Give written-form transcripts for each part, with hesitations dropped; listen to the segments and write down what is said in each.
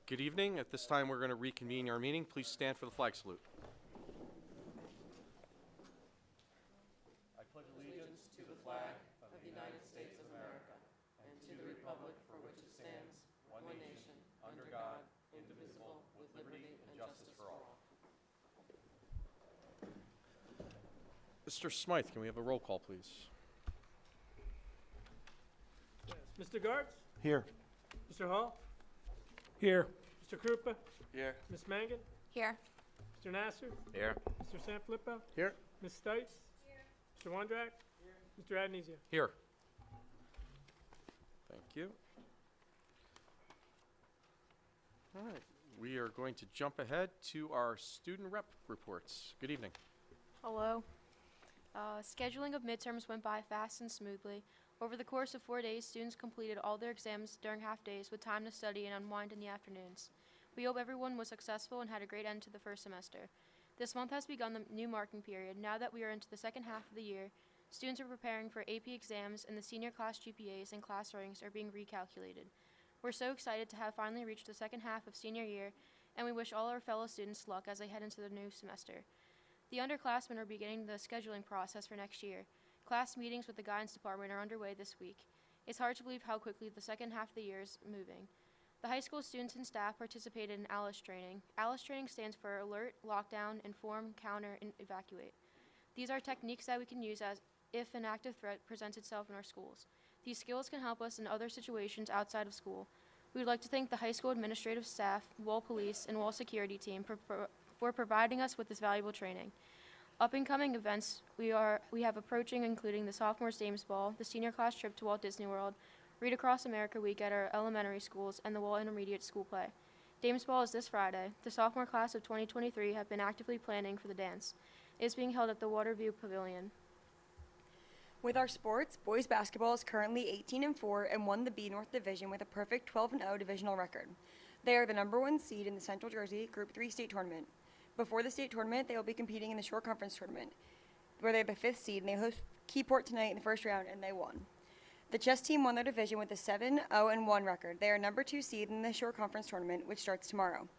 Good evening. At this time, we're going to reconvene our meeting. Please stand for the flag salute. I pledge allegiance to the flag of the United States of America and to the republic for which it stands, one nation, under God, indivisible, with liberty and justice for all. Mr. Smythe, can we have a roll call, please? Yes. Mr. Gartz? Here. Mr. Hall? Here. Mr. Krupa? Here. Ms. Mangan? Here. Mr. Nasser? Here. Mr. Sanfilippo? Here. Ms. Stites? Here. Mr. Wondrak? Here. Mr. Adnizia? Here. Thank you. All right. We are going to jump ahead to our student rep reports. Good evening. Hello. Scheduling of midterms went by fast and smoothly. Over the course of 4 days, students completed all their exams during half days with time to study and unwind in the afternoons. We hope everyone was successful and had a great end to the first semester. This month has begun the new marking period. Now that we are into the second half of the year, students are preparing for AP exams and the senior class GPAs and class ranks are being recalculated. We're so excited to have finally reached the second half of senior year, and we wish all our fellow students luck as they head into the new semester. The underclassmen are beginning the scheduling process for next year. Class meetings with the guidance department are underway this week. It's hard to believe how quickly the second half of the year is moving. The high school students and staff participated in ALICE training. ALICE training stands for Alert, Lockdown, Inform, Counter, and Evacuate. These are techniques that we can use as if an active threat presents itself in our schools. These skills can help us in other situations outside of school. We would like to thank the high school administrative staff, Wall Police, and Wall Security team for providing us with this valuable training. Up-and-coming events we have approaching including the Sophomores Dames Ball, the senior class trip to Walt Disney World, Read Across America Week at our elementary schools, and the Wall Intermediate School Play. Dames Ball is this Friday. The sophomore class of 2023 have been actively planning for the dance. It is being held at the Waterview Pavilion. With our sports, boys basketball is currently 18-4 and won the B North Division with a perfect 12-0 divisional record. They are the #1 seed in the Central Jersey Group 3 state tournament. Before the state tournament, they will be competing in the Shore Conference tournament, where they're the 5th seed, and they host Keyport tonight in the first round, and they won. The chess team won their division with a 7-0-1 record. They are #2 seed in the Shore Conference tournament, which starts tomorrow.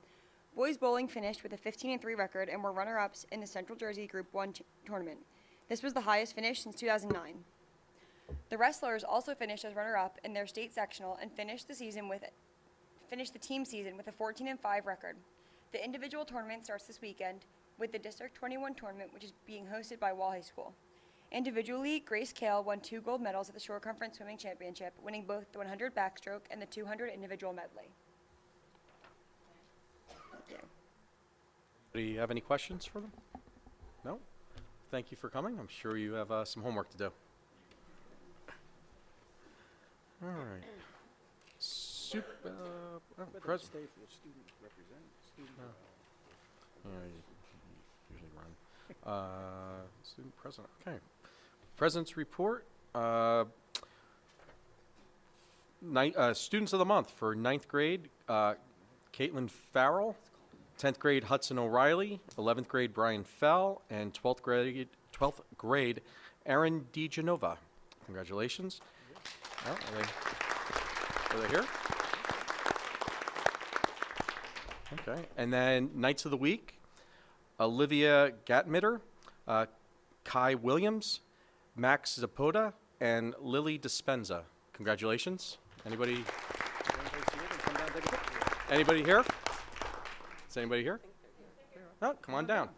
Boys bowling finished with a 15-3 record and were runner-ups in the Central Jersey Group 1 tournament. This was the highest finish since 2009. The wrestlers also finished as runner-up in their state sectional and finished the team season with a 14-5 record. The individual tournament starts this weekend with the District 21 tournament, which is being hosted by Wall High School. Individually, Grace Kale won 2 gold medals at the Shore Conference Swimming Championship, winning both the 100 backstroke and the 200 individual medley. Thank you. Do you have any questions for them? No? Thank you for coming. I'm sure you have some homework to do. All right. President. Usually run. Student president. Okay. President's report. Students of the month for 9th grade, Caitlin Farrell. 10th grade, Hudson O'Reilly. 11th grade, Brian Fell. And 12th grade, Aaron DeGenova. Congratulations. Oh, are they here? Okay. And then Knights of the Week, Olivia Gatmitter, Kai Williams, Max Zapota, and Lily Dispenza. Congratulations. Anybody here? Is anybody here? No, come on down.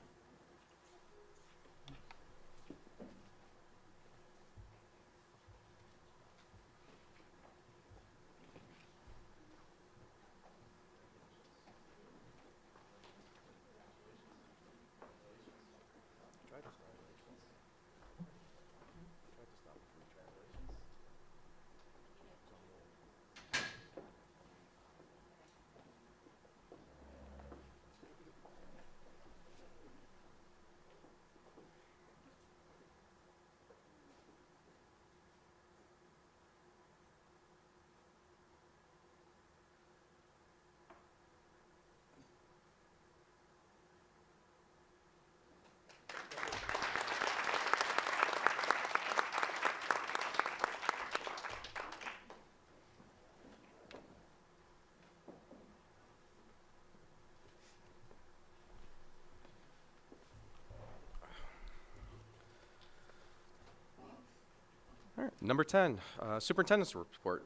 All right, number 10, Superintendent's Report.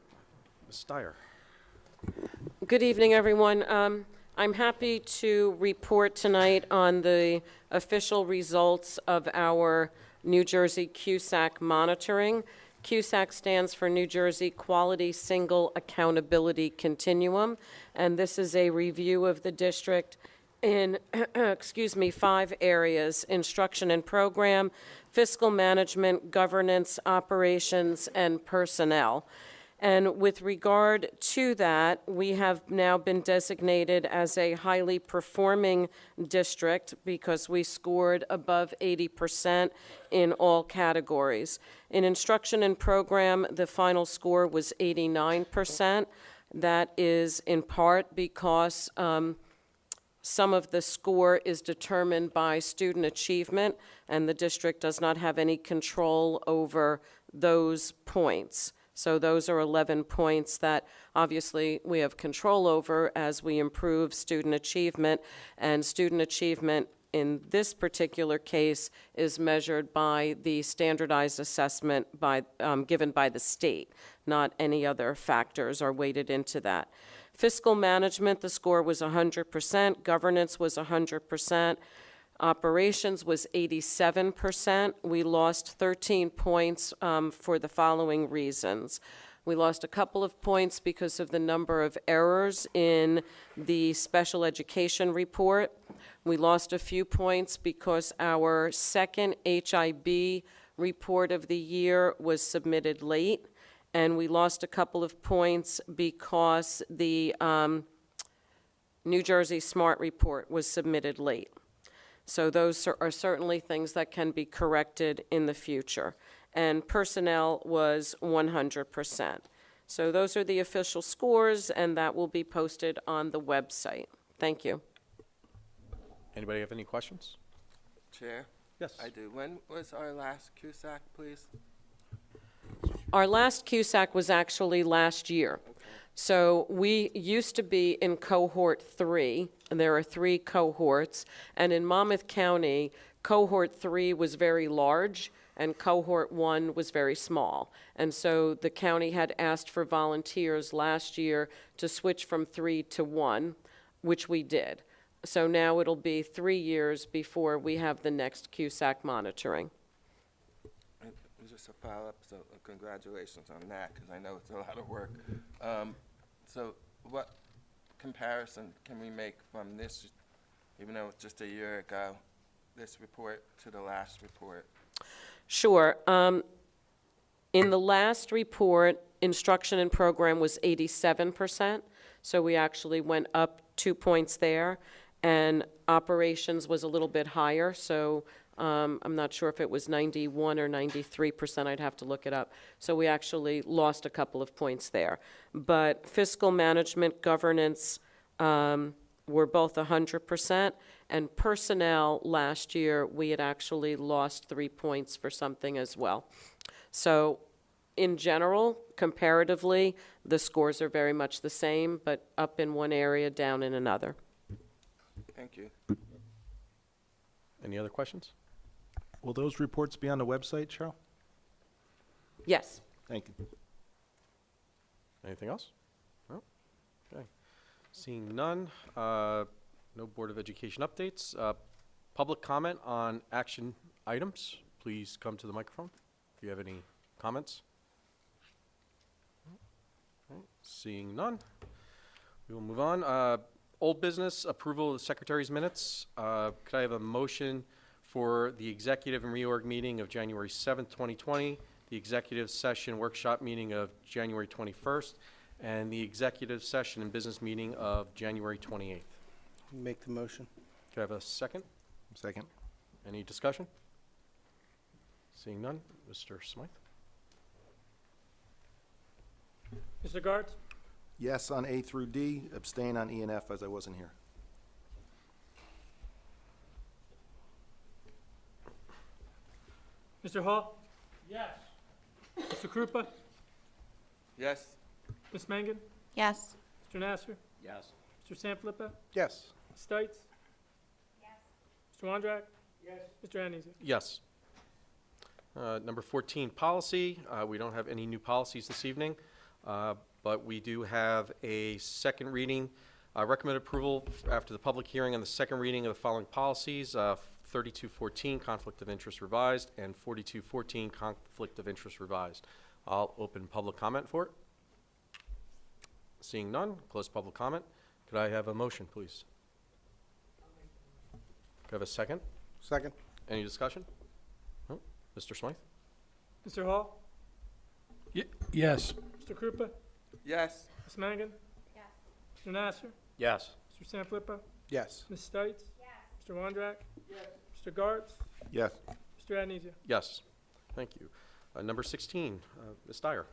Ms. Steyer. Good evening, everyone. I'm happy to report tonight on the official results of our New Jersey CUSAC monitoring. CUSAC stands for New Jersey Quality Single Accountability Continuum, and this is a review of the district in, 5 areas: instruction and program, fiscal management, governance, operations, and personnel. And with regard to that, we have now been designated as a highly performing district because we scored above 80% in all categories. In instruction and program, the final score was 89%. That is in part because some of the score is determined by student achievement, and the district does not have any control over those points. So those are 11 points that obviously we have control over as we improve student achievement. And student achievement in this particular case is measured by the standardized assessment given by the state. Not any other factors are weighted into that. Fiscal management, the score was 100%. Governance was 100%. Operations was 87%. We lost 13 points for the following reasons. We lost a couple of points because of the number of errors in the special education report. We lost a few points because our second HIB report of the year was submitted late. And we lost a couple of points because the New Jersey SMART report was submitted late. So those are certainly things that can be corrected in the future. And personnel was 100%. So those are the official scores, and that will be posted on the website. Thank you. Anybody have any questions? Chair? Yes. I do. When was our last CUSAC, please? Our last CUSAC was actually last year. So we used to be in cohort 3, and there are 3 cohorts. And in Monmouth County, cohort 3 was very large, and cohort 1 was very small. And so the county had asked for volunteers last year to switch from 3 to 1, which we did. So now it'll be 3 years before we have the next CUSAC monitoring. Just a follow-up, so congratulations on that, because I know it's a lot of work. So what comparison can we make from this, even though it's just a year ago, this report to the last report? Sure. In the last report, instruction and program was 87%, so we actually went up 2 points there, and operations was a little bit higher, so I'm not sure if it was 91 or 93%. I'd have to look it up. So we actually lost a couple of points there. But fiscal management, governance were both 100%. And personnel, last year, we had actually lost 3 points for something as well. So in general, comparatively, the scores are very much the same, but up in one area, down in another. Thank you. Any other questions? Will those reports be on the website, Cheryl? Yes. Thank you. Anything else? No? Okay. Seeing none, no Board of Education updates. Public comment on action items, please come to the microphone if you have any comments. Okay. Seeing none, we will move on. Old business, approval of the Secretary's minutes. Could I have a motion for the executive and reorg meeting of January 7th, 2020, the executive session workshop meeting of January 21st, and the executive session and business meeting of January 28th? Make the motion. Could I have a second? Second. Any discussion? Seeing none, Mr. Smythe? Mr. Gartz? Yes on A through D, abstain on E and F as I wasn't here. Mr. Hall? Yes. Mr. Krupa? Yes? Ms. Mangan? Yes. Mr. Nasser? Yes. Mr. Sanfilippo? Yes. Ms. Stites? Yes. Mr. Wondrak? Yes. Mr. Annese? Yes. Number 14, policy. We don't have any new policies this evening, but we do have a second reading. Recommend approval after the public hearing on the second reading of the following policies. 3214, conflict of interest revised, and 4214, conflict of interest revised. I'll open public comment for it. Seeing none, close public comment. Could I have a motion, please? Could I have a second? Second. Any discussion? No? Mr. Smythe? Mr. Hall? Yes. Mr. Krupa? Yes. Ms. Mangan? Yes. Mr. Nasser? Yes. Mr. Sanfilippo? Yes. Ms. Stites? Mr. Wondrak? Mr. Gartz? Yes. Mr. Adenizio? Yes. Thank you. Number 16, Ms. Dyer.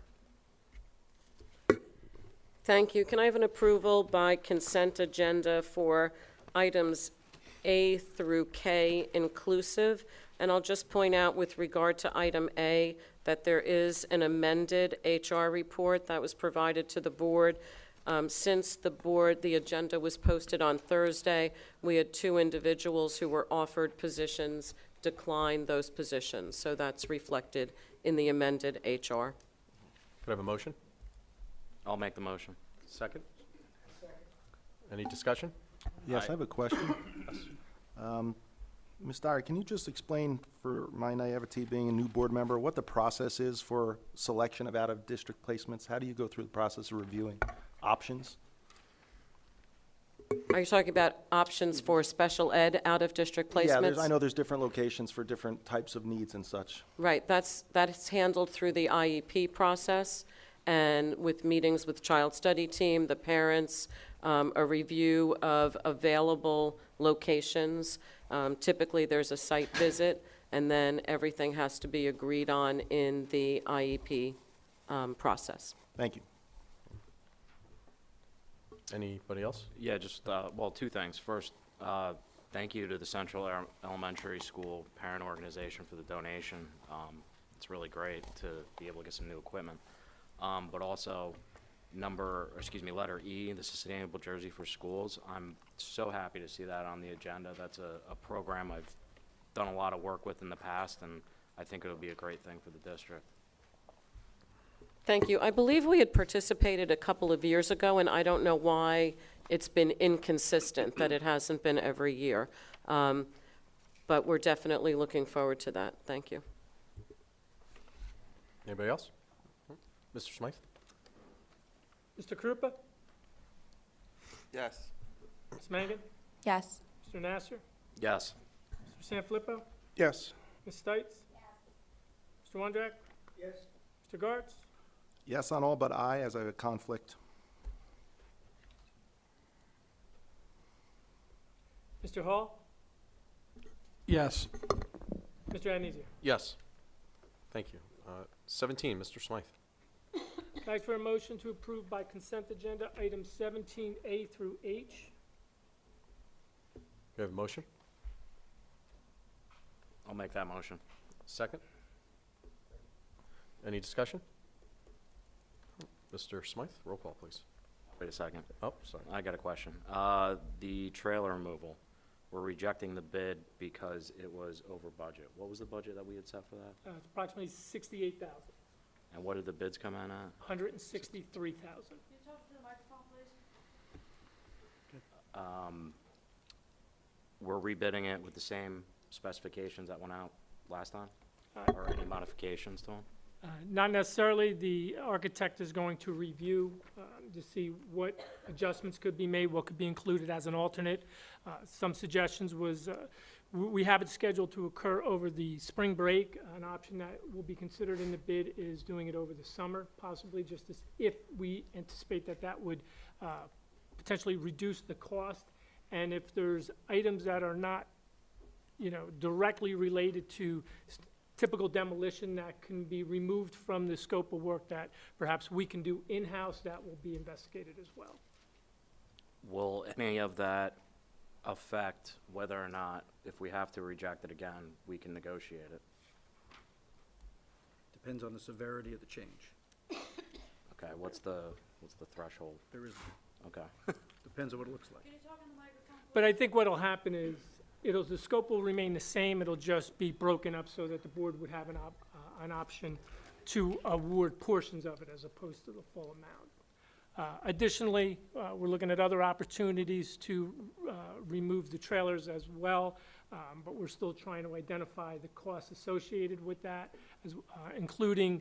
Thank you. Can I have an approval by consent agenda for items A through K inclusive? And I'll just point out with regard to item A that there is an amended HR report that was provided to the board. Since the agenda was posted on Thursday, we had 2 individuals who were offered positions decline those positions. So that's reflected in the amended HR. Could I have a motion? I'll make the motion. Second? Any discussion? Yes, I have a question. Ms. Dyer, can you just explain, for my naivety being a new board member, what the process is for selection of out-of-district placements? How do you go through the process of reviewing options? Are you talking about options for special ed out-of-district placements? Yeah, I know there's different locations for different types of needs and such. Right, that is handled through the IEP process and with meetings with child study team, the parents, a review of available locations. Typically, there's a site visit, and then everything has to be agreed on in the IEP process. Thank you. Anybody else? Yeah, just, well, 2 things. First, thank you to the Central Elementary School Parent Organization for the donation. It's really great to be able to get some new equipment. But also, letter E, the Sustainable Jersey for Schools. I'm so happy to see that on the agenda. That's a program I've done a lot of work with in the past, and I think it'll be a great thing for the district. Thank you. I believe we had participated a couple of years ago, and I don't know why it's been inconsistent, that it hasn't been every year. But we're definitely looking forward to that. Thank you. Anybody else? Mr. Smythe? Mr. Krupa? Yes. Ms. Mangan? Yes. Mr. Nasser? Yes. Mr. Sanfilippo? Yes. Ms. Stites? Mr. Wondrak? Yes. Mr. Gartz? Yes on all but I, as I have a conflict. Mr. Hall? Yes. Mr. Adenizio? Yes. Thank you. 17, Mr. Smythe. Ask for a motion to approve by consent agenda items 17A through H. Do you have a motion? I'll make that motion. Second? Any discussion? Mr. Smythe, roll call, please. Wait a second. Oh, sorry. I got a question. The trailer removal, we're rejecting the bid because it was over budget. What was the budget that we had set for that? It's approximately 68,000, And what did the bids come in at? 163,000. We're rebidding it with the same specifications that went out last time? Or any modifications to them? Not necessarily. The architect is going to review to see what adjustments could be made, what could be included as an alternate. Some suggestions was, we have it scheduled to occur over the spring break. An option that will be considered in the bid is doing it over the summer, possibly, just as if we anticipate that that would potentially reduce the cost. And if there's items that are not, directly related to typical demolition that can be removed from the scope of work that perhaps we can do in-house, that will be investigated as well. Will any of that affect whether or not, if we have to reject it again, we can negotiate it? Depends on the severity of the change. Okay, what's the threshold? There is, Okay. depends on what it looks like. But I think what'll happen is, the scope will remain the same, it'll just be broken up so that the board would have an an option to award portions of it as opposed to the full amount. Additionally, we're looking at other opportunities to remove the trailers as well, but we're still trying to identify the costs associated with that, including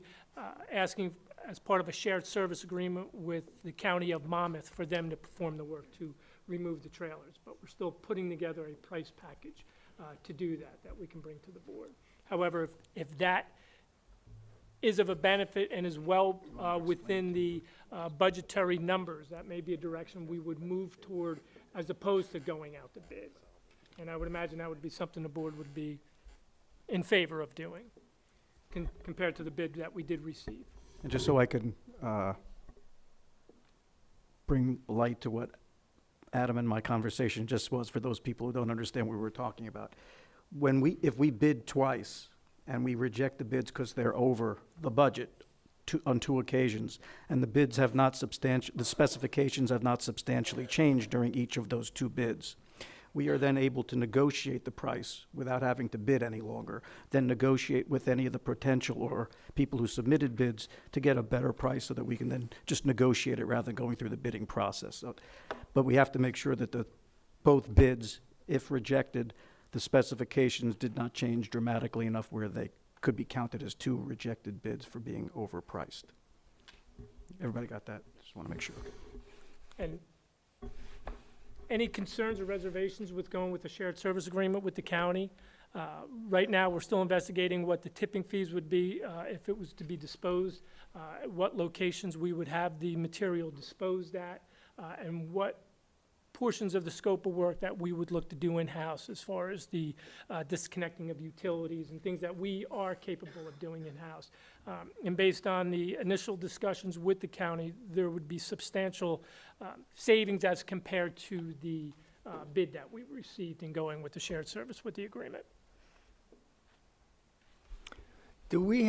asking as part of a shared service agreement with the County of Monmouth for them to perform the work to remove the trailers. But we're still putting together a price package to do that we can bring to the board. However, if that is of a benefit and is well within the budgetary numbers, that may be a direction we would move toward as opposed to going out to bid. And I would imagine that would be something the board would be in favor of doing compared to the bid that we did receive. And just so I can bring light to what Adam and my conversation just was for those people who don't understand what we were talking about. If we bid twice and we reject the bids because they're over the budget on 2 occasions, and the bids have not the specifications have not substantially changed during each of those 2 bids, we are then able to negotiate the price without having to bid any longer, then negotiate with any of the potential or people who submitted bids to get a better price so that we can then just negotiate it rather than going through the bidding process. So, but we have to make sure that both bids, if rejected, the specifications did not change dramatically enough where they could be counted as 2 rejected bids for being overpriced. Everybody got that? Just want to make sure. And any concerns or reservations with going with the shared service agreement with the county? Right now, we're still investigating what the tipping fees would be if it was to be disposed, what locations we would have the material disposed at, and what portions of the scope of work that we would look to do in-house as far as the disconnecting of utilities and things that we are capable of doing in-house. And based on the initial discussions with the county, there would be substantial savings as compared to the bid that we received in going with the shared service with the agreement. Do we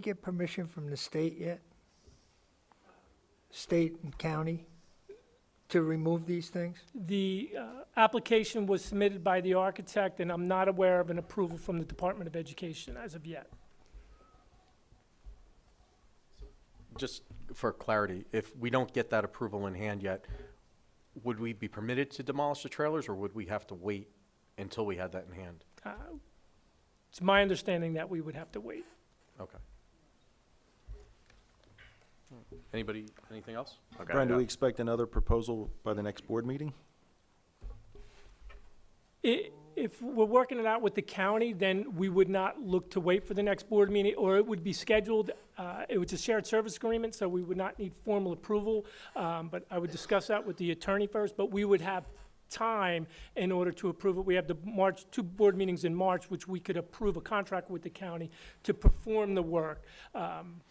get permission from the state yet? State and county to remove these things? The application was submitted by the architect, and I'm not aware of an approval from the Department of Education as of yet. Just for clarity, if we don't get that approval in hand yet, would we be permitted to demolish the trailers, or would we have to wait until we had that in hand? It's my understanding that we would have to wait. Okay. Anybody, anything else? Okay. Brian, do we expect another proposal by the next board meeting? If we're working it out with the county, then we would not look to wait for the next board meeting, or it would be scheduled. It was a shared service agreement, so we would not need formal approval, but I would discuss that with the attorney first, but we would have time in order to approve it. We have the 2 board meetings in March, which we could approve a contract with the county to perform the work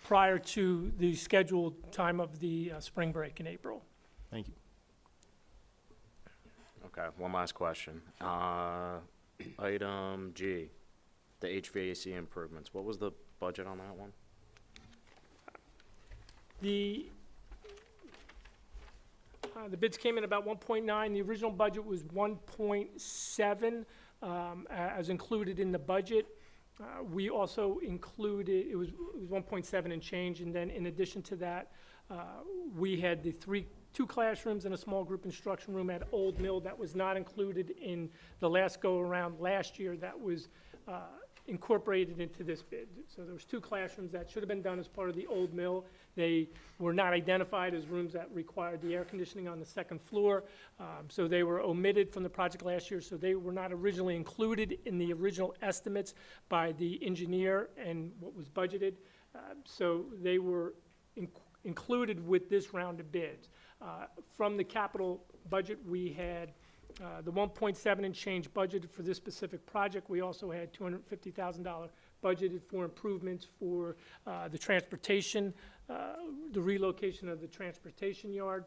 prior to the scheduled time of the spring break in April. Thank you. Okay, one last question. Item G, the HVAC improvements. What was the budget on that one? The bids came in about 1.9. The original budget was 1.7 as included in the budget. We also included, it was 1.7 and change, and then in addition to that, we had the 2 classrooms and a small group instruction room at Old Mill that was not included in the last go-around last year. That was incorporated into this bid. So there was 2 classrooms that should have been done as part of the Old Mill. They were not identified as rooms that required the air conditioning on the 2nd floor. So they were omitted from the project last year. So they were not originally included in the original estimates by the engineer and what was budgeted. So they were included with this round of bids. From the capital budget, we had the 1.7 and change budgeted for this specific project. We also had $250,000 budgeted for improvements for the transportation, the relocation of the transportation yard.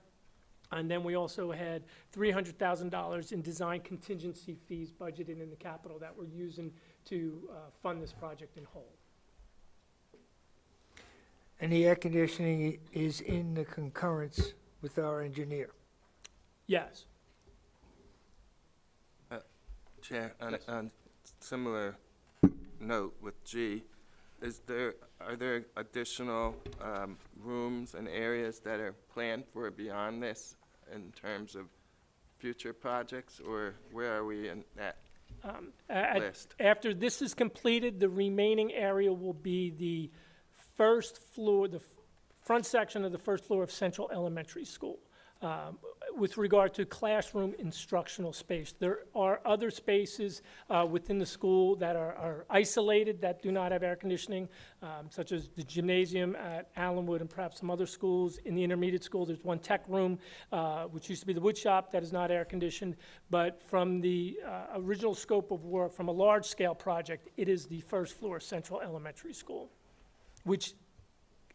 And then we also had $300,000 in design contingency fees budgeted in the capital that we're using to fund this project in whole. And the air conditioning is in the concurrence with our engineer? Yes. Chair, on similar note with G, Are there additional rooms and areas that are planned for beyond this in terms of future projects, or where are we in that list? After this is completed, the remaining area will be the first floor, the front section of the first floor of Central Elementary School. With regard to classroom instructional space, there are other spaces within the school that are isolated, that do not have air conditioning, such as the gymnasium at Allenwood and perhaps some other schools. In the intermediate school, there's one tech room, which used to be the wood shop, that is not air conditioned. But from the original scope of work, from a large-scale project, it is the first floor of Central Elementary School, which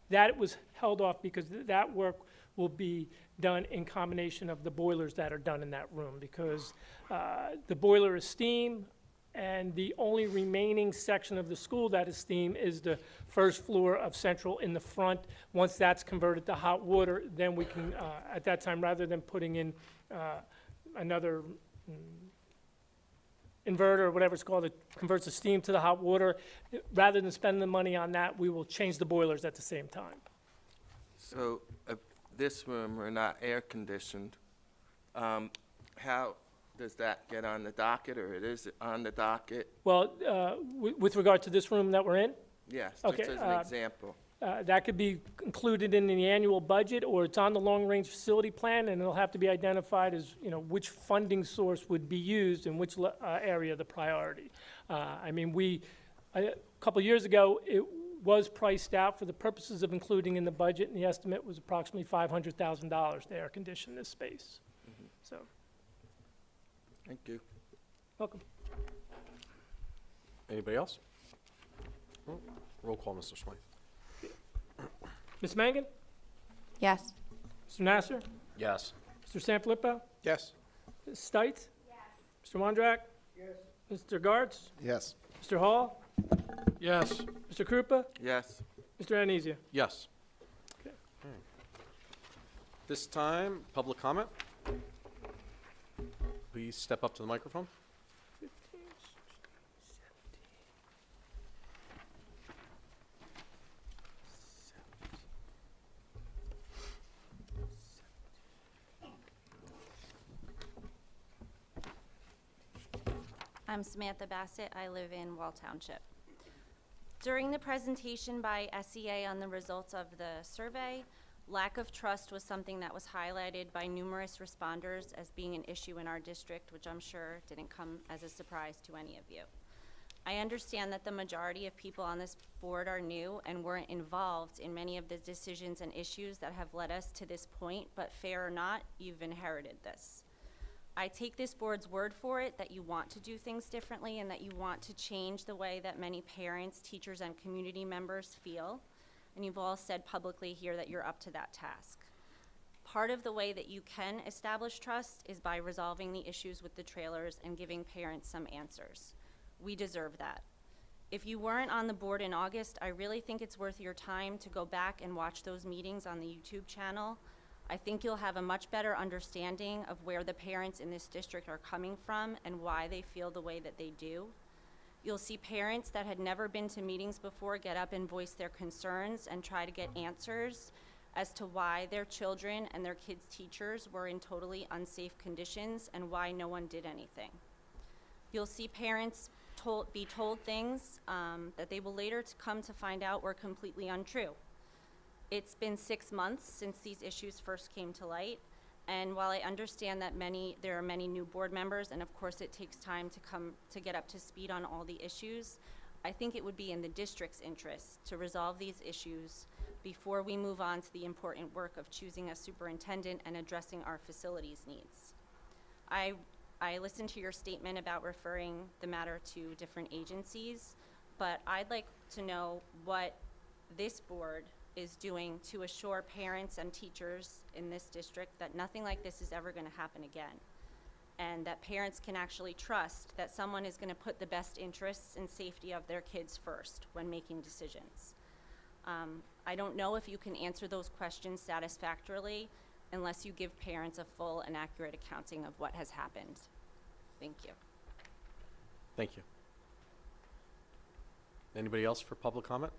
that was held off because that work will be done in combination of the boilers that are done in that room, because the boiler is steam, and the only remaining section of the school that is steam is the first floor of Central in the front. Once that's converted to hot water, then we can, at that time, rather than putting in another inverter or whatever it's called that converts the steam to the hot water, rather than spend the money on that, we will change the boilers at the same time. So if this room were not air conditioned, how does that get on the docket, or it is on the docket? Well, with regard to this room that we're in, Yes, Okay, just as an example. that could be included in the annual budget, or it's on the long-range facility plan, and it'll have to be identified as, you know, which funding source would be used in which area of the priority. I mean, a couple years ago, it was priced out for the purposes of including in the budget, and the estimate was approximately $500,000 to air condition this space. So, Thank you. welcome. Anybody else? Oh, roll call, Mr. Smythe. Ms. Mangan? Yes. Mr. Nasser? Yes. Mr. Sanfilippo? Yes. Ms. Stites? Mr. Wondrak? Yes. Mr. Gartz? Yes. Mr. Hall? Yes. Mr. Krupa? Yes. Mr. Anizia? Yes. Okay. This time, public comment. Please step up to the microphone. I'm Samantha Bassett. I live in Wall Township. During the presentation by SEA on the results of the survey, lack of trust was something that was highlighted by numerous responders as being an issue in our district, which I'm sure didn't come as a surprise to any of you. I understand that the majority of people on this board are new and weren't involved in many of the decisions and issues that have led us to this point, but fair or not, you've inherited this. I take this board's word for it that you want to do things differently and that you want to change the way that many parents, teachers, and community members feel. And you've all said publicly here that you're up to that task. Part of the way that you can establish trust is by resolving the issues with the trailers and giving parents some answers. We deserve that. If you weren't on the board in August, I really think it's worth your time to go back and watch those meetings on the YouTube channel. I think you'll have a much better understanding of where the parents in this district are coming from and why they feel the way that they do. You'll see parents that had never been to meetings before get up and voice their concerns and try to get answers as to why their children and their kids' teachers were in totally unsafe conditions and why no one did anything. You'll see parents be told things that they will later come to find out were completely untrue. It's been 6 months since these issues first came to light, and while I understand that there are many new board members, and of course it takes time to get up to speed on all the issues, I think it would be in the district's interest to resolve these issues before we move on to the important work of choosing a superintendent and addressing our facilities needs. I listened to your statement about referring the matter to different agencies, but I'd like to know what this board is doing to assure parents and teachers in this district that nothing like this is ever going to happen again, and that parents can actually trust that someone is going to put the best interests and safety of their kids first when making decisions. I don't know if you can answer those questions satisfactorily unless you give parents a full and accurate accounting of what has happened. Thank you. Thank you. Anybody else for public comment?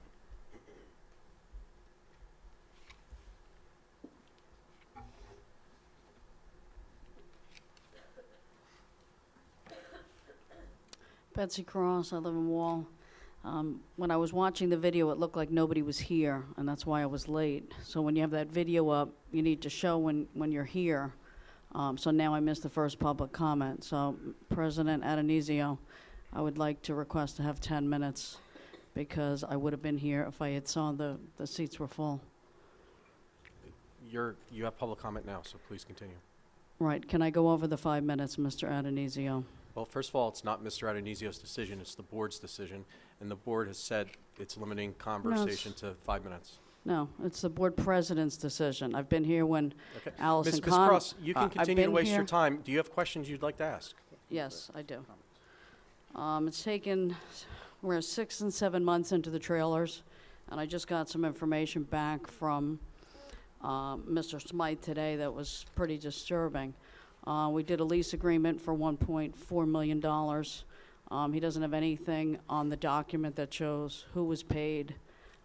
Betsy Cross, I live in Wall. When I was watching the video, it looked like nobody was here, and that's why I was late. So when you have that video up, you need to show when you're here. So now I missed the first public comment. So President Adonisio, I would like to request to have 10 minutes because I would have been here if I had saw the seats were full. You have public comment now, so please continue. Right, can I go over the 5 minutes, Mr. Adonisio? Well, first of all, it's not Mr. Adonisio's decision, it's the board's decision, and the board has said it's limiting conversation to 5 minutes. No, it's the board president's decision. I've been here when Okay. Allison Ms. Con- Cross, you can I've continue to been waste your here- time. Do you have questions you'd like to ask? Yes, I do. It's taken, we're 6 and 7 months into the trailers, and I just got some information back from Mr. Smythe today that was pretty disturbing. We did a lease agreement for $1.4 million. He doesn't have anything on the document that shows who was paid,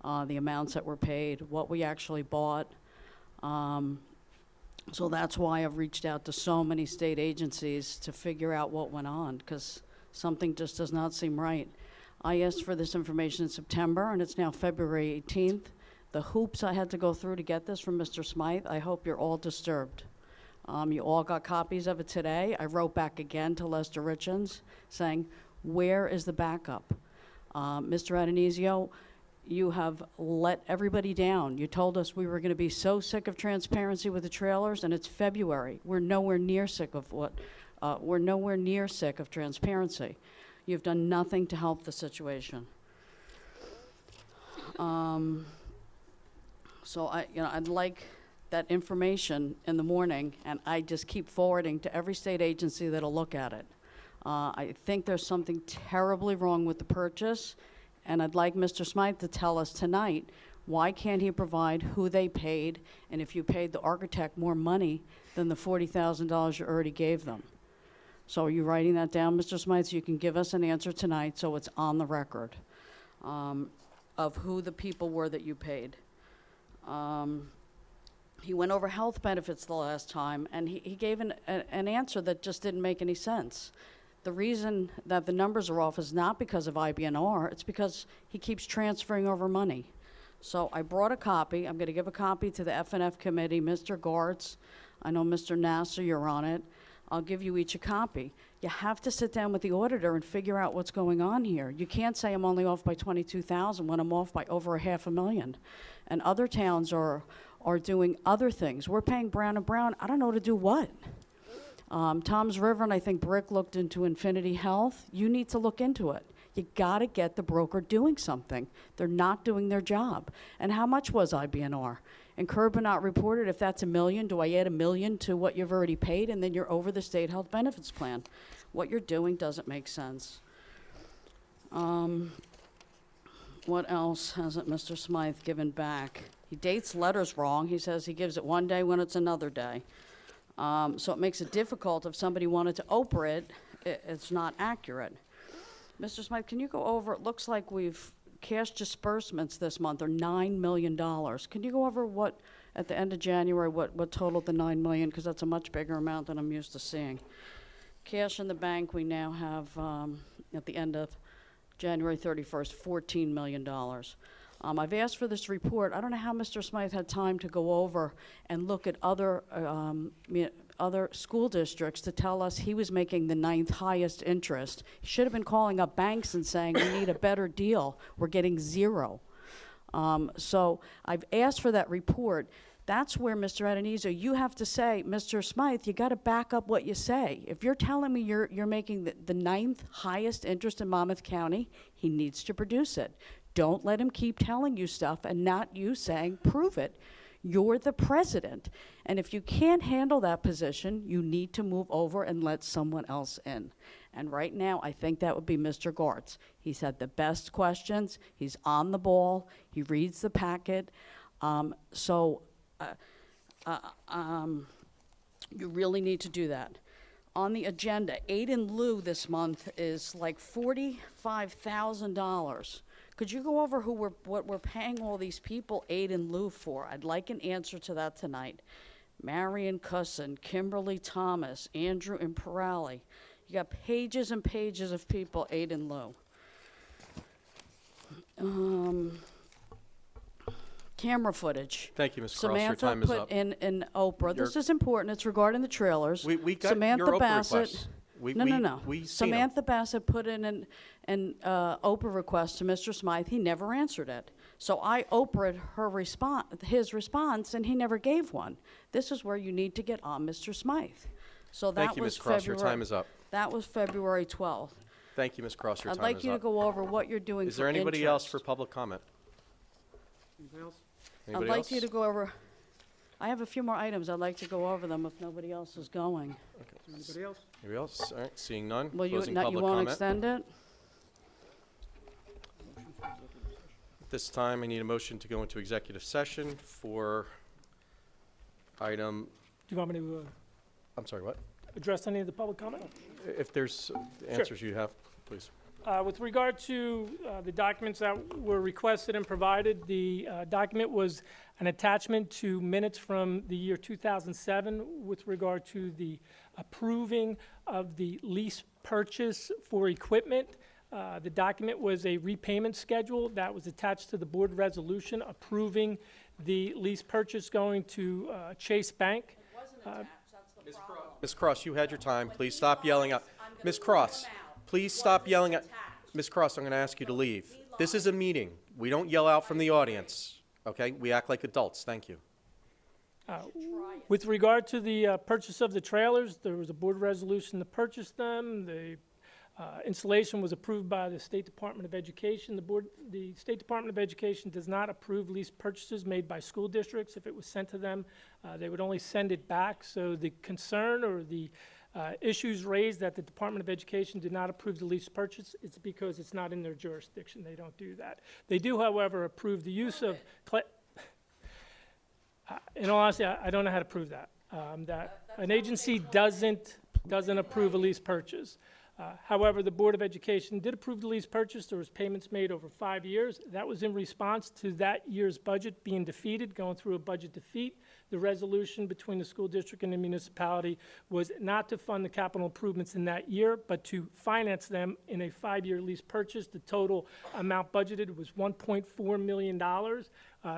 the amounts that were paid, what we actually bought. So that's why I've reached out to so many state agencies to figure out what went on, because something just does not seem right. I asked for this information in September, and it's now February 18th. The hoops I had to go through to get this from Mr. Smythe, I hope you're all disturbed. You all got copies of it today. I wrote back again to Lester Richens saying, where is the backup? Mr. Adonisio, you have let everybody down. You told us we were going to be so sick of transparency with the trailers, and it's February. We're nowhere near sick of transparency. You've done nothing to help the situation. So I'd like that information in the morning, and I just keep forwarding to every state agency that'll look at it. I think there's something terribly wrong with the purchase, and I'd like Mr. Smythe to tell us tonight, why can't he provide who they paid, and if you paid the architect more money than the $40,000 you already gave them? So are you writing that down, Mr. Smythe, so you can give us an answer tonight so it's on the record of who the people were that you paid? He went over health benefits the last time, and he gave an answer that just didn't make any sense. The reason that the numbers are off is not because of IBNR, it's because he keeps transferring over money. So I brought a copy. I'm going to give a copy to the FNF committee, Mr. Gartz. I know Mr. Nasser, you're on it. I'll give you each a copy. You have to sit down with the auditor and figure out what's going on here. You can't say I'm only off by $22,000 when I'm off by over $500,000. And other towns are doing other things. We're paying Brown & Brown, I don't know to do what. Tom's River and I think Brick looked into Infinity Health. You need to look into it. You gotta get the broker doing something. They're not doing their job. And how much was IBNR? And Curbinot reported, if that's $1 million, do I add $1 million to what you've already paid, and then you're over the state health benefits plan? What you're doing doesn't make sense. What else hasn't Mr. Smythe given back? He dates letters wrong. He says he gives it one day when it's another day. So it makes it difficult if somebody wanted to Oprah it, it's not accurate. Mr. Smythe, can you go over, it looks like we've cash disbursements this month are $9 million. Can you go over what, at the end of January, what totaled the $9 million? Because that's a much bigger amount than I'm used to seeing. Cash in the bank, we now have, at the end of January 31st, $14 million. I've asked for this report. I don't know how Mr. Smythe had time to go over and look at other school districts to tell us he was making the 9th highest interest. He should have been calling up banks and saying, we need a better deal. We're getting 0. So I've asked for that report. That's where, Mr. Adonisio, you have to say, Mr. Smythe, you got to back up what you say. If you're telling me you're making the 9th highest interest in Monmouth County, he needs to produce it. Don't let him keep telling you stuff and not you saying, prove it. You're the president. And if you can't handle that position, you need to move over and let someone else in. And right now, I think that would be Mr. Gartz. He's had the best questions. He's on the ball. He reads the packet. You really need to do that. On the agenda, aid in lieu this month is like $45,000. Could you go over what we're paying all these people aid in lieu for? I'd like an answer to that tonight. Marion Cusson, Kimberly Thomas, Andrew Imperali. You got pages and pages of people aid in lieu. Camera footage. Thank you, Ms. Cross. Your time is up. Samantha put in Oprah. This Your- is important. It's regarding the trailers. We got Samantha your Oprah Bassett. requests. We seen 'em. Samantha Bassett put in an Oprah request to Mr. Smythe. He never answered it. So I Oprah'd his response, and he never gave one. This is where you need to get on Mr. Smythe. So that Thank you, was Ms. Cross. Your February- time is up. That was February 12th. Thank you, Ms. Cross. Your I'd time like is you to up. go over what you're doing for Is there anybody else for interest. public comment? Anybody else? I'd Anybody like else? you to go over, I have a few more items. I'd like to go over them if nobody else is going. Anybody else? Anybody else? All right, seeing none. Well, you Closing won't public comment. extend it? At this time, I need a motion to go into executive session for item, Do you want me to I'm sorry, what? address any of the public comment? If there's answers you have, please. With regard to the documents that were requested and provided, the document was an attachment to minutes from the year 2007 with regard to the approving of the lease purchase for equipment. The document was a repayment schedule that was attached to the board resolution approving the lease purchase going to Chase Bank. Ms. Cross, you had your time. Please stop yelling at, Ms. Cross, please stop yelling at, Ms. Cross, I'm going to ask you to leave. This is a meeting. We don't yell out from the audience, okay? We act like adults. Thank you. With regard to the purchase of the trailers, there was a board resolution to purchase them. The installation was approved by the State Department of Education. The State Department of Education does not approve lease purchases made by school districts. If it was sent to them, they would only send it back. So the concern or the issues raised that the Department of Education did not approve the lease purchase, it's because it's not in their jurisdiction. They don't do that. They do, however, approve the use of, in all honesty, I don't know how to prove that. That an agency doesn't approve a lease purchase. However, the Board of Education did approve the lease purchase. There was payments made over 5 years. That was in response to that year's budget being defeated, going through a budget defeat. The resolution between the school district and the municipality was not to fund the capital improvements in that year, but to finance them in a 5-year lease purchase. The total amount budgeted was $1.4 million.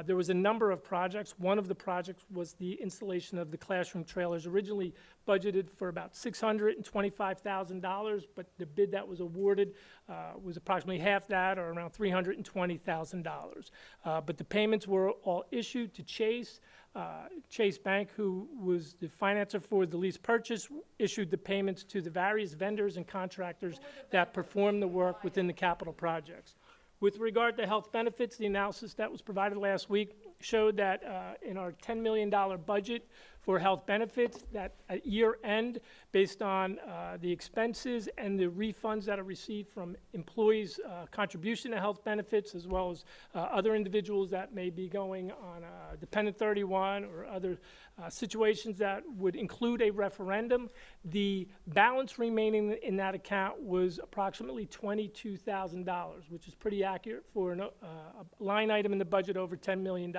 There was a number of projects. One of the projects was the installation of the classroom trailers, originally budgeted for about $625,000, but the bid that was awarded was approximately half that, or around $320,000. But the payments were all issued to Chase. Chase Bank, who was the financer for the lease purchase, issued the payments to the various vendors and contractors that performed the work within the capital projects. With regard to health benefits, the analysis that was provided last week showed that in our $10 million budget for health benefits, that at year end, based on the expenses and the refunds that are received from employees' contribution to health benefits, as well as other individuals that may be going on Dependent 31 or other situations that would include a referendum, the balance remaining in that account was approximately $22,000, which is pretty accurate for a line item in the budget over $10 million.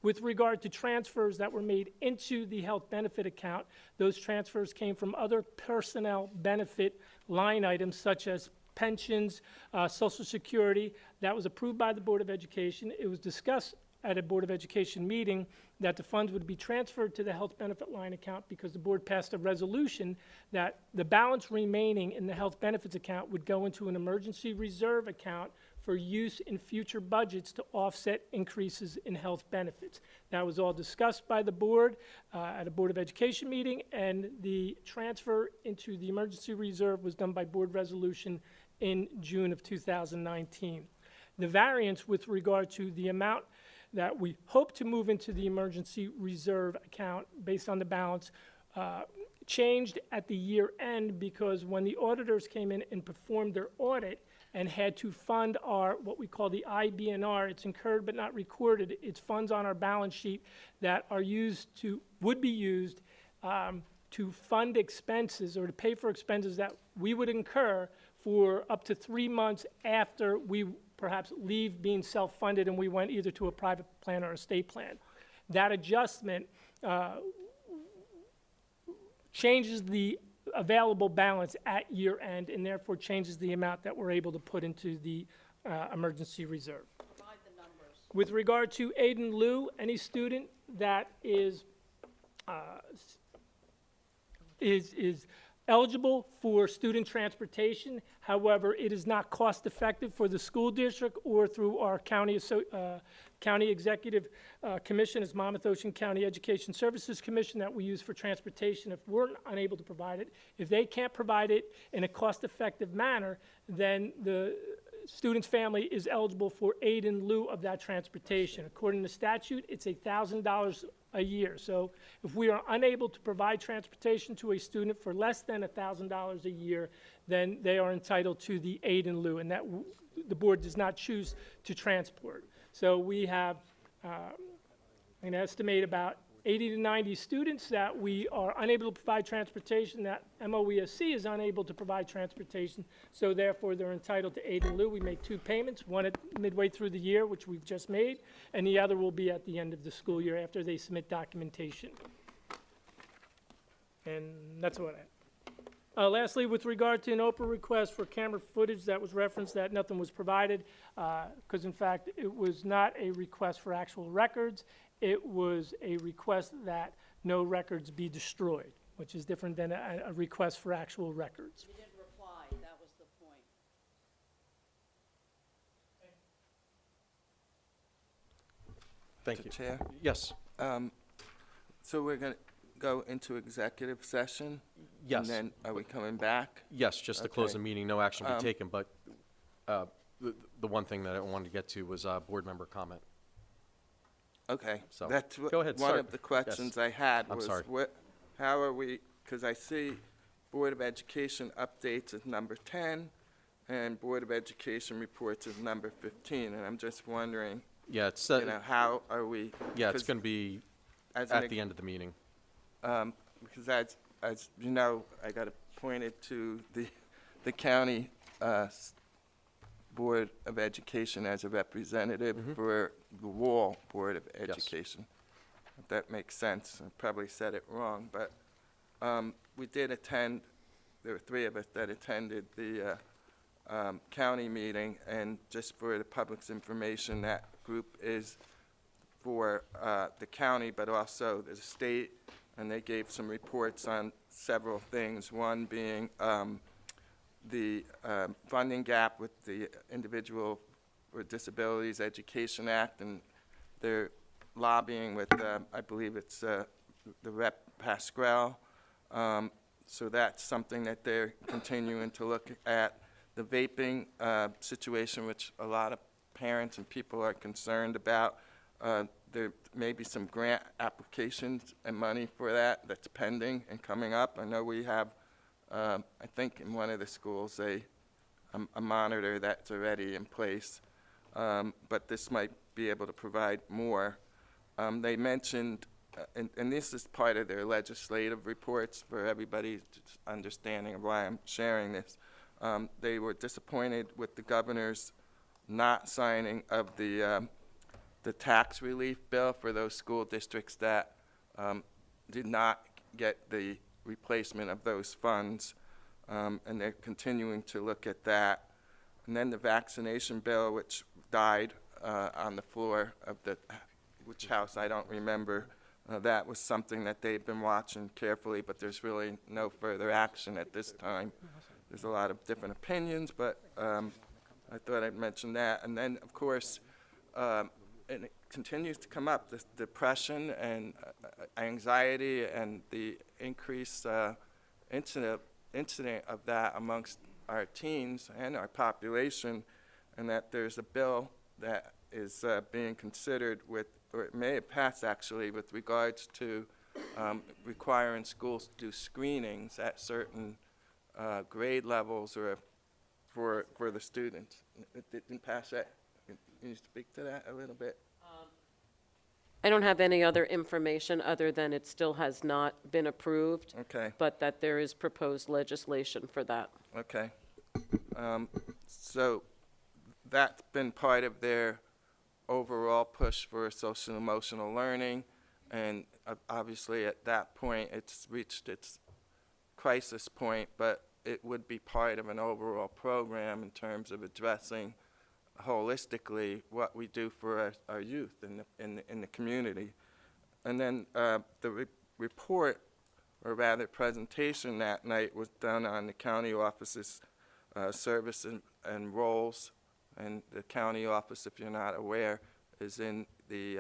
With regard to transfers that were made into the health benefit account, those transfers came from other personnel benefit line items such as pensions, Social Security. That was approved by the Board of Education. It was discussed at a Board of Education meeting that the funds would be transferred to the health benefit line account because the board passed a resolution that the balance remaining in the health benefits account would go into an emergency reserve account for use in future budgets to offset increases in health benefits. That was all discussed by the board at a Board of Education meeting, and the transfer into the emergency reserve was done by board resolution in June of 2019. The variance with regard to the amount that we hope to move into the emergency reserve account based on the balance changed at the year end because when the auditors came in and performed their audit and had to fund our, what we call the IBNR, it's incurred but not recorded, it's funds on our balance sheet that are would be used to fund expenses or to pay for expenses that we would incur for up to 3 months after we perhaps leave being self-funded and we went either to a private plan or a state plan. That adjustment changes the available balance at year end and therefore changes the amount that we're able to put into the emergency reserve. With regard to aid in lieu, any student that is eligible for student transportation. However, it is not cost effective for the school district or through our county executive commission as Monmouth Ocean County Education Services Commission that we use for transportation. If we're unable to provide it, if they can't provide it in a cost effective manner, then the student's family is eligible for aid in lieu of that transportation. According to statute, it's $1,000 a year. So if we are unable to provide transportation to a student for less than $1,000 a year, then they are entitled to the aid in lieu, and that the board does not choose to transport. So we have an estimate about 80 to 90 students that we are unable to provide transportation, that MOESC is unable to provide transportation, so therefore they're entitled to aid in lieu. We make two payments, one at midway through the year, which we've just made, and the other will be at the end of the school year after they submit documentation. And that's what I have. Lastly, with regard to an Oprah request for camera footage that was referenced, that nothing was provided, because in fact it was not a request for actual records. It was a request that no records be destroyed, which is different than a request for actual records. You didn't reply, that was the point. Thank you. Chair? Yes. So we're going to go into executive session? Yes. And then are we coming back? Yes, just to close Okay. the meeting, no action be taken, but the one thing that I wanted to get to was board member comment. Okay. So, That's go ahead, one start. of the questions Yes. I had I'm was, sorry. how are we, because I see Board of Education updates is number 10, and Board of Education reports is number 15, and I'm just wondering, Yeah, it's, how are we? yeah, it's 'cause going to be as an at the end of the meeting. Because as you know, I got appointed to the county Board of Education as a representative for the Wall Board of Education. If that makes sense. I probably said it wrong, but we did attend, there were 3 of us that attended the county meeting, and just for the public's information, that group is for the county, but also the state, and they gave some reports on several things, one being the funding gap with the Individual with Disabilities Education Act, and they're lobbying with, I believe it's the Rep. Pasquale. So that's something that they're continuing to look at. The vaping situation, which a lot of parents and people are concerned about. There may be some grant applications and money for that that's pending and coming up. I know we have, I think in one of the schools, a monitor that's already in place, but this might be able to provide more. They mentioned, and this is part of their legislative reports for everybody's understanding of why I'm sharing this. They were disappointed with the governor's not signing of the tax relief bill for those school districts that did not get the replacement of those funds, and they're continuing to look at that. And then the vaccination bill, which died on the floor of which house I don't remember, that was something that they've been watching carefully, but there's really no further action at this time. There's a lot of different opinions, but I thought I'd mention that. And then, of course, and it continues to come up, this depression and anxiety and the increased incident of that amongst our teens and our population, and that there's a bill that is being considered with, or it may have passed actually, with regards to requiring schools to do screenings at certain grade levels or for the students. It didn't pass that. Can you speak to that a little bit? I don't have any other information other than it still has not been approved. Okay. But that there is proposed legislation for that. Okay. So that's been part of their overall push for social emotional learning. And obviously at that point, it's reached its crisis point, but it would be part of an overall program in terms of addressing holistically what we do for our youth in the community. And then the report, or rather presentation that night, was done on the county office's service and roles. And the county office, if you're not aware, is in the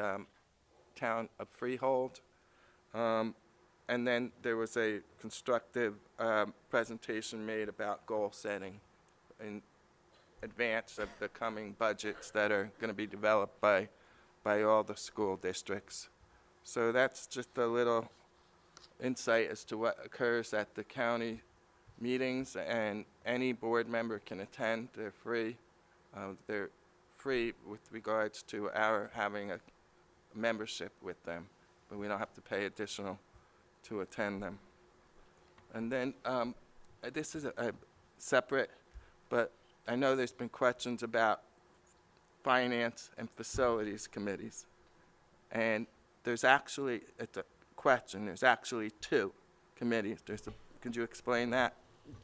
town of Freehold. And then there was a constructive presentation made about goal setting in advance of the coming budgets that are going to be developed by all the school districts. So that's just a little insight as to what occurs at the county meetings, and any board member can attend. They're free. They're free with regards to our having a membership with them, but we don't have to pay additional to attend them. And then this is a separate, but I know there's been questions about finance and facilities committees. And there's actually, it's a question, there's actually two committees. Could you explain that?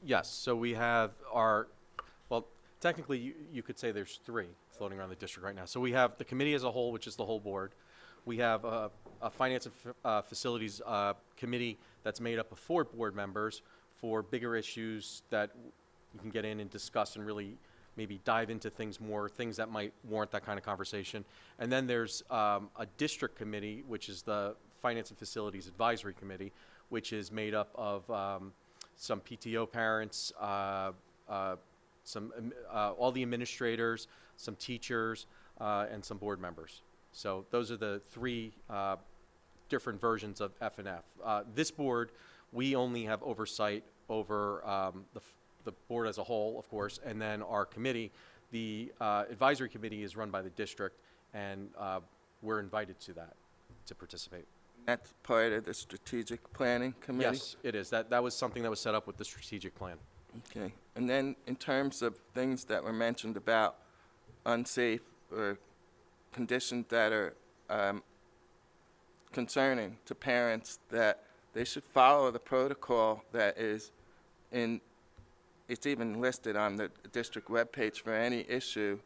Yes, so we have well, technically you could say there's three floating around the district right now. So we have the committee as a whole, which is the whole board. We have a finance and facilities committee that's made up of 4 board members for bigger issues that you can get in and discuss and really maybe dive into things more, things that might warrant that kind of conversation. And then there's a district committee, which is the Finance and Facilities Advisory Committee, which is made up of some PTO parents, all the administrators, some teachers, and some board members. So those are the 3 different versions of F&F. This board, we only have oversight over the board as a whole, of course, and then our committee. The advisory committee is run by the district, and we're invited to that to participate. That's part of the strategic planning committee? Yes, it is. That was something that was set up with the strategic plan. Okay. And then in terms of things that were mentioned about unsafe or conditions that are concerning to parents, that they should follow the protocol that is it's even listed on the district webpage for any issue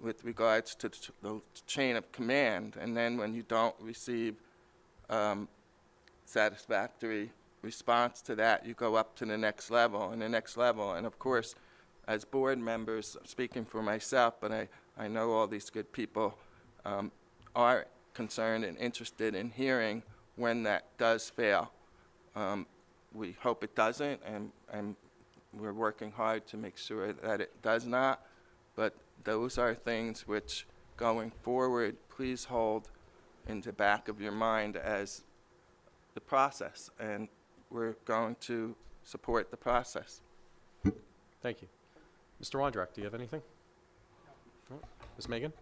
with regards to the chain of command. And then when you don't receive satisfactory response to that, you go up to the next level and the next level. And of course, as board members, speaking for myself, but I know all these good people are concerned and interested in hearing when that does fail. We hope it doesn't, and we're working hard to make sure that it does not. But those are things which, going forward, please hold in the back of your mind as the process, and we're going to support the process. Thank you. Mr. Wondrak, do you have anything? No. Ms. Megan?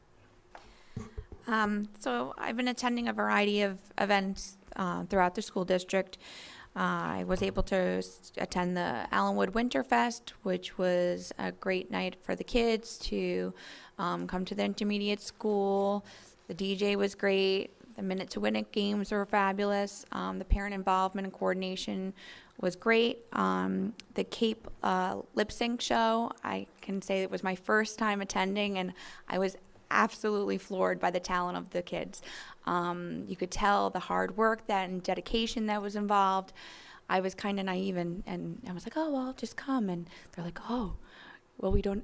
So I've been attending a variety of events throughout the school district. I was able to attend the Allenwood Winterfest, which was a great night for the kids to come to the intermediate school. The DJ was great. The Minute to Win It games were fabulous. The parent involvement and coordination was great. The Cape lip sync show, I can say it was my first time attending, and I was absolutely floored by the talent of the kids. You could tell the hard work and dedication that was involved. I was kind of naive and I was like, oh, well, just come. And they're like, oh, well, we don't,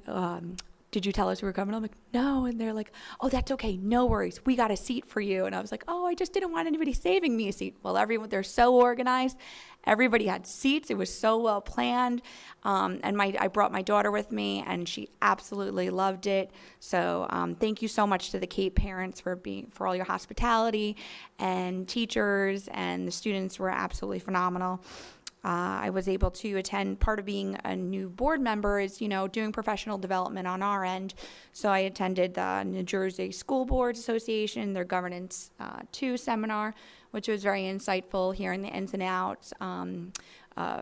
did you tell us we were coming? I'm like, no. And they're like, oh, that's okay. No worries. We got a seat for you. And I was like, oh, I just didn't want anybody saving me a seat. Well, they're so organized. Everybody had seats. It was so well planned. And I brought my daughter with me, and she absolutely loved it. So thank you so much to the Cape parents for all your hospitality, and teachers, and the students were absolutely phenomenal. I was able to attend. Part of being a new board member is, doing professional development on our end. So I attended the New Jersey School Boards Association, their Governance 2 seminar, which was very insightful, hearing the ins and outs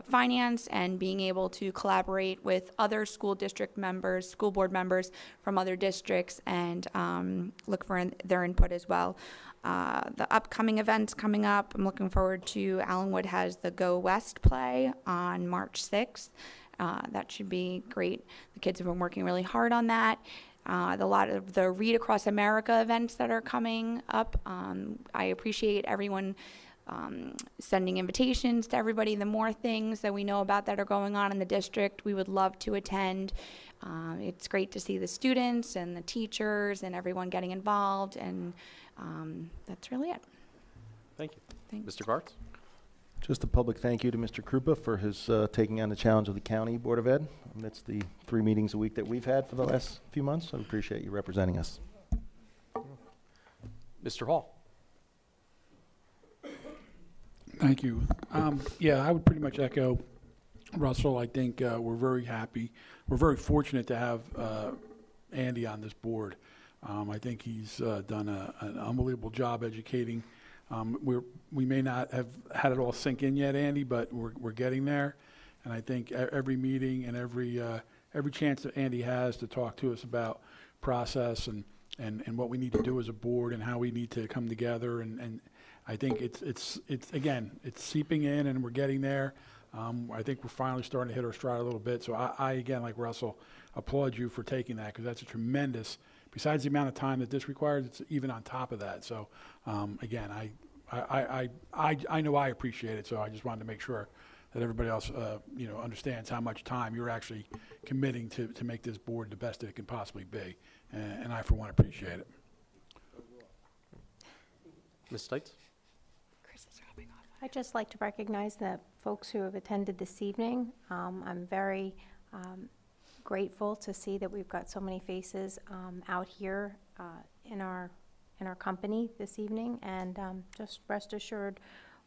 finance and being able to collaborate with other school district members, school board members from other districts, and look for their input as well. The upcoming events coming up, I'm looking forward to Allenwood has the Go West play on March 6th. That should be great. The kids have been working really hard on that. A lot of the Read Across America events that are coming up. I appreciate everyone sending invitations to everybody. The more things that we know about that are going on in the district, we would love to attend. It's great to see the students and the teachers and everyone getting involved, and that's really it. Thank you. Thanks. Mr. Gartz? Just a public thank you to Mr. Krupa for his taking on the challenge of the County Board of Ed amidst the 3 meetings a week that we've had for the last few months. I appreciate you representing us. Mr. Hall? Thank you. Yeah, I would pretty much echo Russell. I think we're very happy. We're very fortunate to have Andy on this board. I think he's done an unbelievable job educating. We may not have had it all sink in yet, Andy, but we're getting there. And I think every meeting and every chance that Andy has to talk to us about process and what we need to do as a board and how we need to come together, and I think it's seeping in and we're getting there. I think we're finally starting to hit our stride a little bit. So I again, like Russell, applaud you for taking that, because that's a tremendous, besides the amount of time that this requires, it's even on top of that. So again, I know I appreciate it. So I just wanted to make sure that everybody else understands how much time you're actually committing to make this board the best that it can possibly be. And I, for one, appreciate it. Ms. Stites? I'd just like to recognize the folks who have attended this evening. I'm very grateful to see that we've got so many faces out here in our company this evening, and just rest assured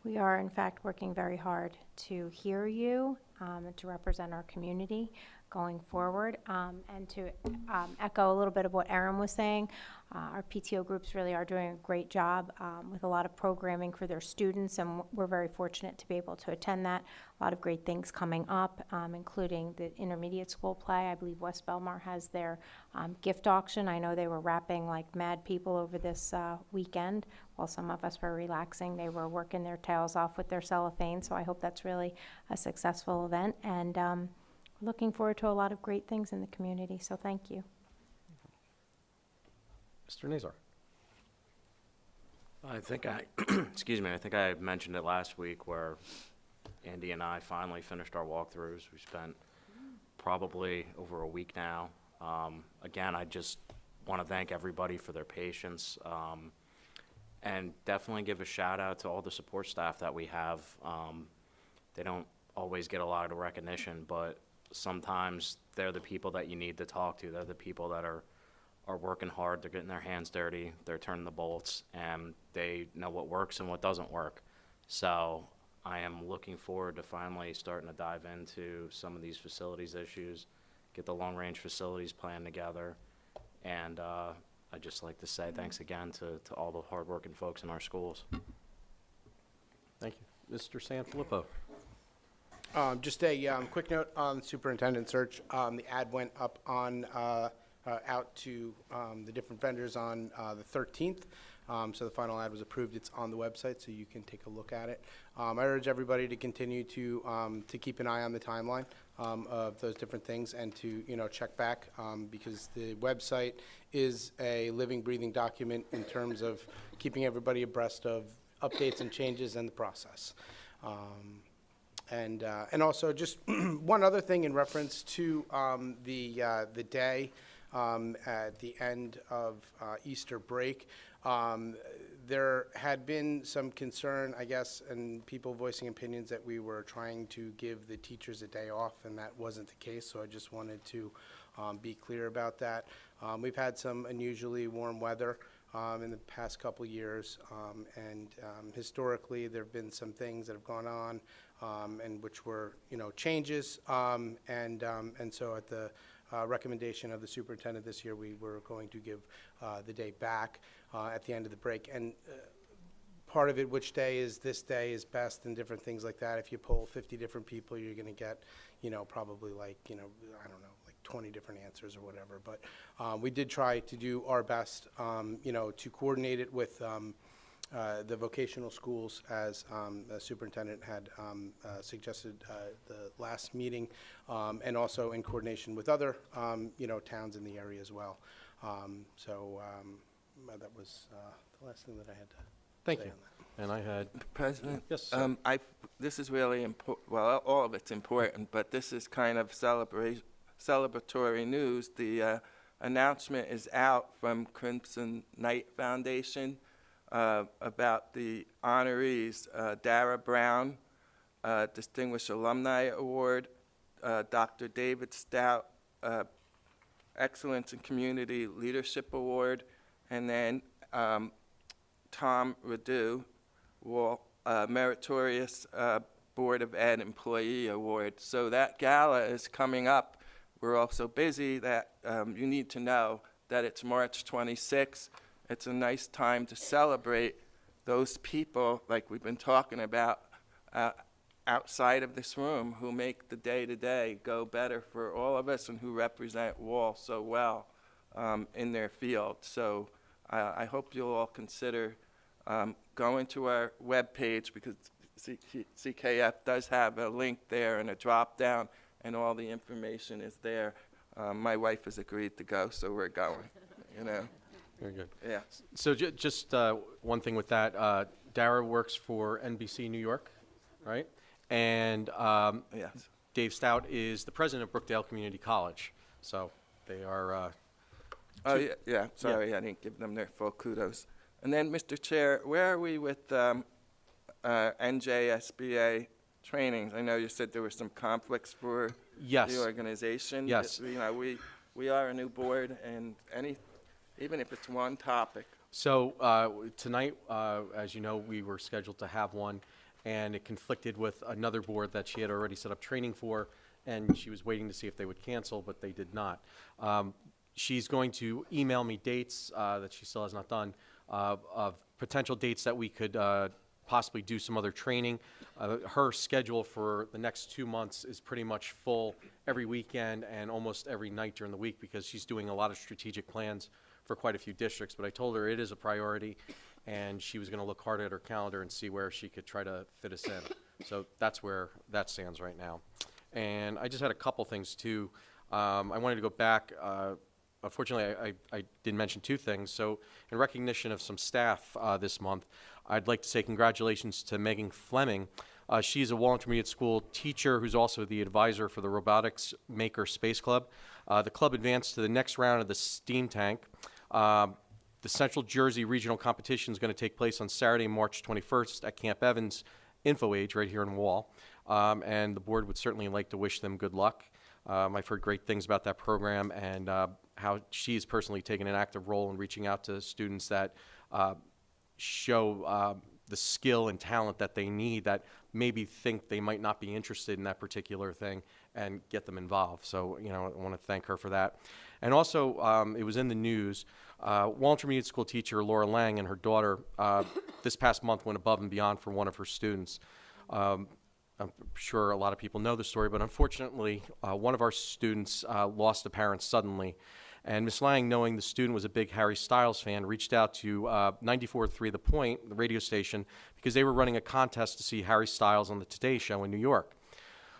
we are in fact working very hard to hear you and to represent our community going forward, and to echo a little bit of what Erin was saying. Our PTO groups really are doing a great job with a lot of programming for their students, and we're very fortunate to be able to attend that. A lot of great things coming up, including the intermediate school play. I believe West Belmar has their gift auction. I know they were wrapping like mad people over this weekend. While some of us were relaxing, they were working their tails off with their cellophane, so I hope that's really a successful event. And looking forward to a lot of great things in the community, so thank you. Mr. Nazar? I think excuse me, I think I mentioned it last week where Andy and I finally finished our walkthroughs. We spent probably over a week now. Again, I just want to thank everybody for their patience, and definitely give a shout out to all the support staff that we have. They don't always get a lot of recognition, but sometimes they're the people that you need to talk to. They're the people that are working hard. They're getting their hands dirty. They're turning the bolts, and they know what works and what doesn't work. So I am looking forward to finally starting to dive into some of these facilities issues, get the long-range facilities plan together, and I'd just like to say thanks again to all the hard-working folks in our schools. Thank you. Mr. Sanfilippo? Just a quick note on the superintendent search. The ad went up on out to the different vendors on the 13th. So the final ad was approved. It's on the website, so you can take a look at it. I urge everybody to continue to keep an eye on the timeline of those different things, and to check back, because the website is a living, breathing document in terms of keeping everybody abreast of updates and changes in the process. And also just one other thing in reference to the day at the end of Easter break. There had been some concern, I guess, and people voicing opinions that we were trying to give the teachers a day off, and that wasn't the case, so I just wanted to be clear about that. We've had some unusually warm weather in the past couple years, and historically there have been some things that have gone on, and which were changes, and so at the recommendation of the superintendent this year, we were going to give the day back at the end of the break. And part of it, which day is this day is best and different things like that. If you poll 50 different people, you're going to get, probably like, I don't know, like 20 different answers or whatever. But we did try to do our best, to coordinate it with the vocational schools, as the superintendent had suggested the last meeting, and also in coordination with other, towns in the area as well. That was the last thing that I had to Thank say you. on that. And I had, President? Yes, This is really important, well, all of it's important, but this is kind of celebratory news. The announcement is out from Crimson Knight Foundation about the honorees, Dara Brown, Distinguished Alumni Award, Dr. David Stout, Excellence in Community Leadership Award, and then Tom Radu, Meritorious Board of Ed Employee Award. So that gala is coming up. We're also busy that you need to know that it's March 26th. It's a nice time to celebrate those people, like we've been talking about, outside of this room, who make the day-to-day go better for all of us and who represent Wall so well in their field. So I hope you'll all consider going to our webpage, because CKF does have a link there and a drop-down, and all the information is there. My wife has agreed to go, so we're going, very good. Yeah. So just one thing with that, Dara works for NBC New York, right? And Yes. Dave Stout is the president of Brookdale Community College. So they are. Oh, yeah, sorry, I didn't give them their full kudos. And then, Mr. Chair, where are we with NJSBA trainings? I know you said there were some conflicts for Yes. the organization. Yes. We are a new board, and even if it's one topic. So tonight, as you know, we were scheduled to have one, and it conflicted with another board that she had already set up training for, and she was waiting to see if they would cancel, but they did not. She's going to email me dates that she still has not done of potential dates that we could possibly do some other training. Her schedule for the next 2 months is pretty much full every weekend and almost every night during the week, because she's doing a lot of strategic plans for quite a few districts. But I told her it is a priority, and she was going to look hard at her calendar and see where she could try to fit us in. So that's where that stands right now. And I just had a couple things too. I wanted to go back. Unfortunately, I did mention two things. So in recognition of some staff this month, I'd like to say congratulations to Megan Fleming. She's a Wall Intermediate School teacher who's also the advisor for the Robotics Maker Space Club. The club advanced to the next round of the Steam Tank. The Central Jersey Regional Competition is going to take place on Saturday, March 21st at Camp Evans InfoAge right here in Wall. And the board would certainly like to wish them good luck. I've heard great things about that program, and how she's personally taken an active role in reaching out to students that show the skill and talent that they need, that maybe think they might not be interested in that particular thing, and get them involved. So, I want to thank her for that. And also, it was in the news, Wall Intermediate School teacher Laura Lang and her daughter this past month went above and beyond for one of her students. I'm sure a lot of people know the story, but unfortunately, one of our students lost a parent suddenly. And Ms. Lang, knowing the student was a big Harry Styles fan, reached out to 94.3 The Point, the radio station, because they were running a contest to see Harry Styles on the Today Show in New York.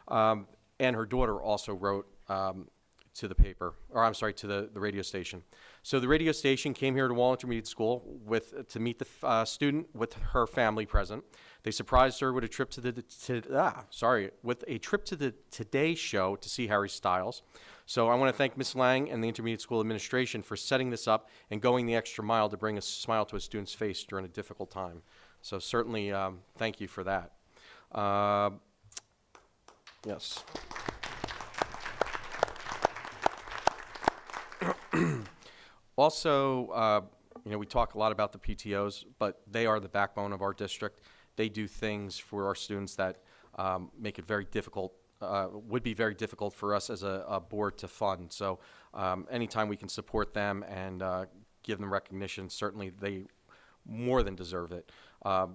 And her daughter also wrote to the paper, or I'm sorry, to the radio station. So the radio station came here to Wall Intermediate School to meet the student with her family present. They surprised her with a trip to the Today Show to see Harry Styles. So I want to thank Ms. Lang and the Intermediate School administration for setting this up and going the extra mile to bring a smile to a student's face during a difficult time. So certainly, thank you for that. Yes. Also, we talk a lot about the PTOs, but they are the backbone of our district. They do things for our students that make it very difficult, would be very difficult for us as a board to fund. So anytime we can support them and give them recognition, certainly they more than deserve it.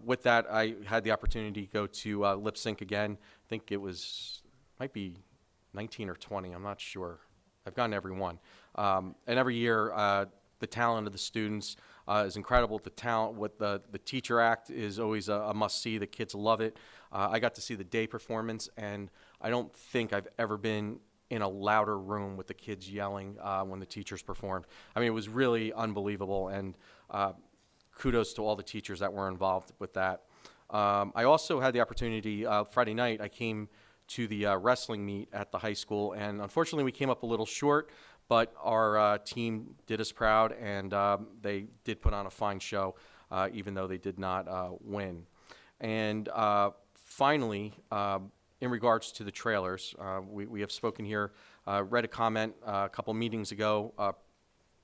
With that, I had the opportunity to go to Lip Sync again. I think it might be 19 or 20, I'm not sure. I've gone to every one. And every year, the talent of the students is incredible. The talent with the Teacher Act is always a must-see. The kids love it. I got to see the day performance, and I don't think I've ever been in a louder room with the kids yelling when the teachers performed. I mean, it was really unbelievable, and kudos to all the teachers that were involved with that. I also had the opportunity, Friday night, I came to the wrestling meet at the high school, and unfortunately we came up a little short, but our team did us proud, and they did put on a fine show, even though they did not win. And finally, in regards to the trailers, we have spoken here, read a comment a couple meetings ago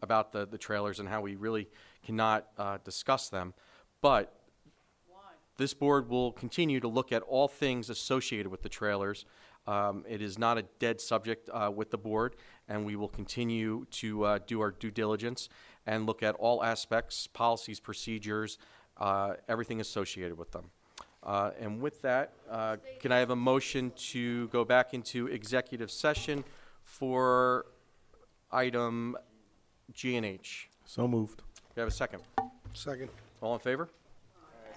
about the trailers and how we really cannot discuss them, but this board will continue to look at all things associated with the trailers. It is not a dead subject with the board, and we will continue to do our due diligence and look at all aspects, policies, procedures, everything associated with them. And with that, can I have a motion to go back into executive session for item G and H? So moved. Do you have a second? Second. All in favor?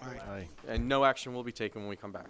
Aye. And no action will be taken when we come back.